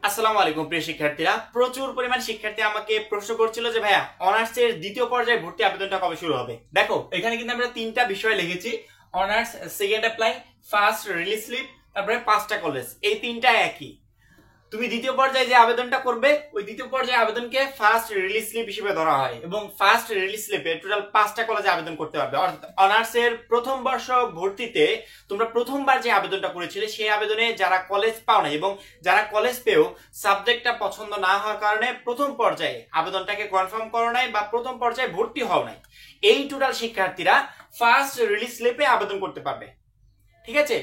আসসালামু আলাইকুম প্রিয় শিক্ষার্থীরা। প্রচুর পরিমাণ শিক্ষার্থী আমাকে প্রশ্ন করছিল যে ভাইয়া অনার্সের দ্বিতীয় পর্যায়ে ভর্তি আবেদনটা কবে শুরু হবে। দেখো এখানে কিন্তু আমরা তিনটা বিষয় লিখেছি, honours, second apply, first release slip, তারপরে পাঁচটা কলেজ। এই তিনটা একই। তুমি দ্বিতীয় পর্যায়ে যে আবেদনটা করবে ওই দ্বিতীয় পর্যায়ে আবেদনকে ফার্স্ট রিলিজ স্লিপ হিসেবে ধরা হয় এবং ফার্স্ট রিলিজ স্লিপে টোটাল পাঁচটা কলেজে আবেদন করতে পারবে। অর্থাৎ অনার্সের প্রথম বর্ষ ভর্তিতে তোমরা প্রথমবার যে আবেদনটা করেছিলে সেই আবেদনে যারা কলেজ পাও না এবং যারা কলেজ পেও সাবজেক্টটা পছন্দ না হওয়ার কারণে প্রথম পর্যায়ে আবেদনটাকে কনফার্ম করো নাই বা প্রথম পর্যায়ে ভর্তি হও নাই, এই টোটাল শিক্ষার্থীরা ফার্স্ট রিলিজ স্লিপে আবেদন করতে পারবে। ঠিক আছে,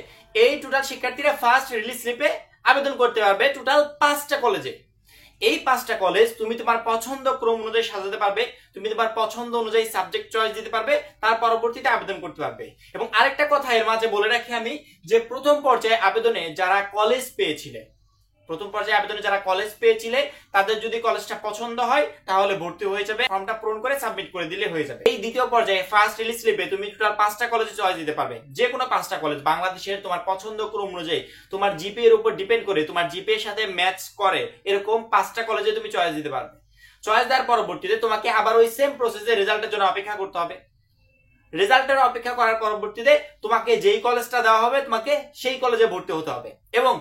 এই টোটাল শিক্ষার্থীরা ফার্স্ট রিলিজ স্লিপে আবেদন করতে পারবে টোটাল পাঁচটা কলেজে। এই পাঁচটা কলেজ তুমি তোমার পছন্দ ক্রম অনুযায়ী সাজাতে পারবে, তুমি তোমার পছন্দ অনুযায়ী সাবজেক্ট চয়েস দিতে পারবে, তার পরবর্তীতে আবেদন করতে পারবে। এবং আরেকটা কথা এর মাঝে বলে রাখি আমি, যে প্রথম পর্যায়ে আবেদনে যারা কলেজ পেয়েছিলে, প্রথম পর্যায়ে আবেদনে যারা কলেজ পেয়েছিলে তাদের যদি কলেজটা পছন্দ হয় তাহলে ভর্তি হয়ে যাবে, ফর্মটা পূরণ করে সাবমিট করে দিলে হয়ে যাবে। এই দ্বিতীয় পর্যায়ে ফার্স্ট রিলিজ স্লিপে তুমি টোটাল পাঁচটা কলেজে চয়েস দিতে পারবে, যে কোনো পাঁচটা কলেজ বাংলাদেশের তোমার পছন্দ ক্রম অনুযায়ী তোমার জিপিএ এর উপর ডিপেন্ড করে তোমার জিপিএ এর সাথে ম্যাচ করে এরকম পাঁচটা কলেজে তুমি চয়েস দিতে পারবে। চয়েস দেওয়ার পরবর্তীতে তোমাকে আবার ওই সেম প্রসেসে রেজাল্টের জন্য অপেক্ষা করতে হবে। রেজাল্টের অপেক্ষা করার পরবর্তীতে তোমাকে যেই কলেজটা দেওয়া হবে তোমাকে সেই কলেজে ভর্তি হতে হবে। এবং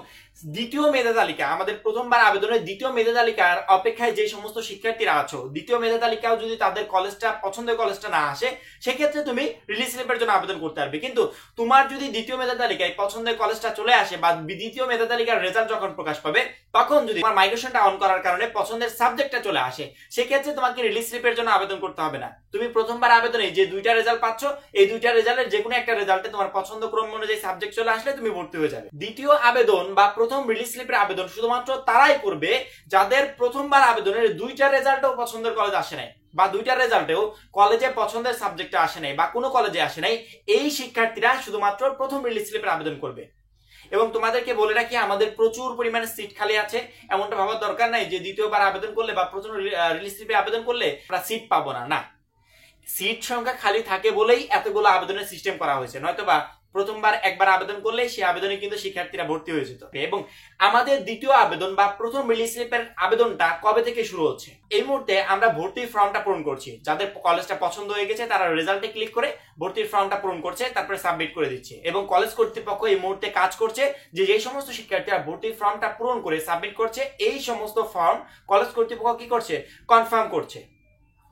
দ্বিতীয় মেধা তালিকা, আমাদের প্রথমবার আবেদনের দ্বিতীয় মেধা তালিকার অপেক্ষায় যে সমস্ত শিক্ষার্থীরা আছো, দ্বিতীয় মেধা তালিকাও যদি তাদের কলেজটা পছন্দের কলেজটা না আসে সেক্ষেত্রে তুমি রিলিজ স্লিপের জন্য আবেদন করতে পারবে। কিন্তু তোমার যদি দ্বিতীয় মেধা তালিকায় পছন্দের কলেজটা চলে আসে বা দ্বিতীয় মেধা তালিকার রেজাল্ট যখন প্রকাশ পাবে তখন যদি তোমার মাইগ্রেশনটা অন করার কারণে পছন্দের সাবজেক্টটা চলে আসে সেক্ষেত্রে তোমাকে রিলিজ স্লিপের জন্য আবেদন করতে হবে না। তুমি প্রথমবার আবেদনে যে দুইটা রেজাল্ট পাচ্ছ এই দুইটা রেজাল্টের যে কোনো একটা রেজাল্টে তোমার পছন্দ ক্রম অনুযায়ী সাবজেক্ট চলে আসলে তুমি ভর্তি হয়ে যাবে। দ্বিতীয় আবেদন বা প্রথম রিলিজ স্লিপের আবেদন শুধুমাত্র তারাই করবে যাদের প্রথমবার আবেদনের দুইটা রেজাল্টও পছন্দের কলেজ আসে নাই বা দুইটা রেজাল্টেও কলেজে পছন্দের সাবজেক্টে আসে নাই বা কোনো কলেজে আসে নাই, এই শিক্ষার্থীরা শুধুমাত্র প্রথম রিলিজ স্লিপের আবেদন করবে। এবং তোমাদেরকে বলে রাখি আমাদের প্রচুর পরিমাণে সিট খালি আছে, এমনটা ভাবার দরকার নাই যে দ্বিতীয়বার আবেদন করলে বা প্রথম রিলিজ স্লিপে আবেদন করলে আমরা সিট পাবো না। না, সিট সংখ্যা খালি থাকে বলেই এতগুলো আবেদনের সিস্টেম করা হয়েছে, নয়তোবা প্রথমবার একবার আবেদন করলে সেই আবেদনে কিন্তু শিক্ষার্থীরা ভর্তি হয়ে যেত। এবং আমাদের দ্বিতীয় আবেদন বা প্রথম রিলিজ স্লিপের আবেদনটা কবে থেকে শুরু হচ্ছে? এই মুহূর্তে আমরা ভর্তির ফর্মটা পূরণ করছি, যাদের কলেজটা পছন্দ হয়ে গেছে তারা রেজাল্টে ক্লিক করে ভর্তির ফর্মটা পূরণ করছে, তারপরে সাবমিট করে দিচ্ছে। এবং কলেজ কর্তৃপক্ষ এই মুহূর্তে কাজ করছে যে যে সমস্ত শিক্ষার্থীরা ভর্তির ফর্মটা পূরণ করে সাবমিট করছে এই সমস্ত ফর্ম কলেজ কর্তৃপক্ষ কি করছে? কনফার্ম করছে।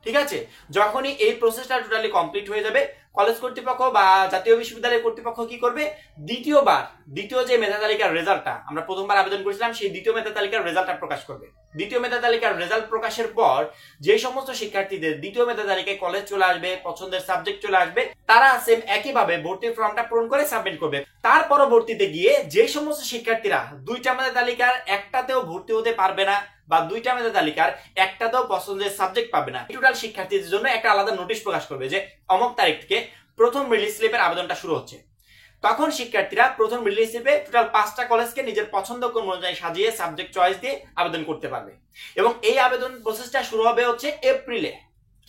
ঠিক আছে, যখনই এই প্রসেসটা টোটালি কমপ্লিট হয়ে যাবে কলেজ কর্তৃপক্ষ বা জাতীয় বিশ্ববিদ্যালয় কর্তৃপক্ষ কি করবে? দ্বিতীয় যে মেধা তালিকার রেজাল্টটা আমরা প্রথমবার আবেদন করেছিলাম সেই দ্বিতীয় মেধা তালিকার রেজাল্টটা প্রকাশ করবে। দ্বিতীয় মেধা তালিকার রেজাল্ট প্রকাশের পর যে সমস্ত শিক্ষার্থীদের দ্বিতীয় মেধা তালিকায় কলেজ চলে আসবে, পছন্দের সাবজেক্ট চলে আসবে, তারা সেম একইভাবে ভর্তির ফর্মটা পূরণ করে সাবমিট করবে। তার পরবর্তীতে গিয়ে যে সমস্ত শিক্ষার্থীরা দুইটা মেধা তালিকার একটাতেও ভর্তি হতে পারবে না বা দুইটা মেধা তালিকার একটাতেও পছন্দের সাবজেক্ট পাবে না, টোটাল শিক্ষার্থীদের জন্য একটা আলাদা নোটিশ প্রকাশ করবে যে অমুক তারিখ থেকে প্রথম রিলিজ স্লিপের আবেদনটা শুরু হচ্ছে। তখন শিক্ষার্থীরা প্রথম রিলিজ স্লিপে টোটাল পাঁচটা কলেজকে নিজের পছন্দ অনুযায়ী সাজিয়ে সাবজেক্ট চয়েস দিয়ে আবেদন করতে পারবে। এবং এই আবেদন প্রসেসটা শুরু হবে হচ্ছে এপ্রিলে।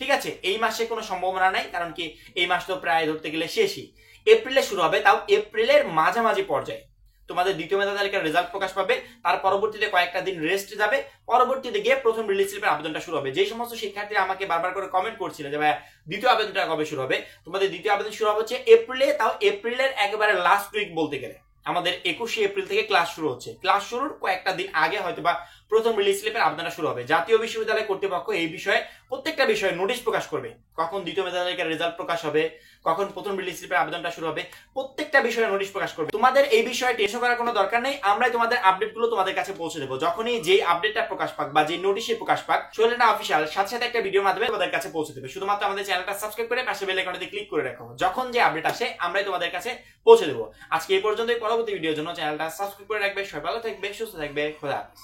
ঠিক আছে, এই মাসে কোনো সম্ভাবনা নাই, কারণ কি এই মাস তো প্রায় ধরতে গেলে শেষই। এপ্রিলে শুরু হবে, তাও এপ্রিলের মাঝামাঝি পর্যায়ে তোমাদের দ্বিতীয় মেধা তালিকার রেজাল্ট প্রকাশ পাবে, তার পরবর্তীতে কয়েকটা দিন রেস্ট যাবে, পরবর্তীতে গিয়ে প্রথম রিলিজ স্লিপের আবেদনটা শুরু হবে। যে সমস্ত শিক্ষার্থীরা আমাকে বারবার করে কমেন্ট করছিল যে ভাই দ্বিতীয় আবেদনটা কবে শুরু হবে, তোমাদের দ্বিতীয় আবেদন শুরু হবে হচ্ছে এপ্রিলে, তাও এপ্রিলের একেবারে লাস্ট উইক বলতে গেলে আমাদের 21শে এপ্রিল থেকে ক্লাস শুরু হচ্ছে। ক্লাস শুরুর কয়েকটা দিন আগে হয়তো বা প্রথম রিলিজ স্লিপের আবেদনটা শুরু হবে। জাতীয় বিশ্ববিদ্যালয় কর্তৃপক্ষ এই বিষয়ে প্রত্যেকটা বিষয়ে নোটিশ প্রকাশ করবে, কখন দ্বিতীয় মেধা তালিকার রেজাল্ট প্রকাশ হবে, কখন প্রথম রিলিজ স্লিপের আবেদনটা শুরু হবে, প্রত্যেকটা বিষয়ে নোটিশ প্রকাশ করবে। তোমাদের এই বিষয়ে টেনশন করার কোনো দরকার নেই, আমরাই তোমাদের আপডেটগুলো তোমাদের কাছে পৌঁছে দেবো। যখনই যে আপডেটটা প্রকাশ পাক বা যে নোটিশে প্রকাশ পাক সোহেল অফিসিয়াল সাথে সাথে একটা ভিডিওর মাধ্যমে তোমাদের কাছে পৌঁছে দেবে। শুধুমাত্র আমাদের চ্যানেলটা সাবস্ক্রাইব করে পাশে বেল আইকনটাতে ক্লিক করে রাখো, যখন যে আপডেট আসে আমরাই তোমাদের কাছে পৌঁছে দেবো। আজকে এই পর্যন্তই, পরবর্তী ভিডিওর জন্য চ্যানেলটা সাবস্ক্রাইব করে রাখবে। সবাই ভালো থাকবে, সুস্থ থাকবে, খোদা হাফেজ।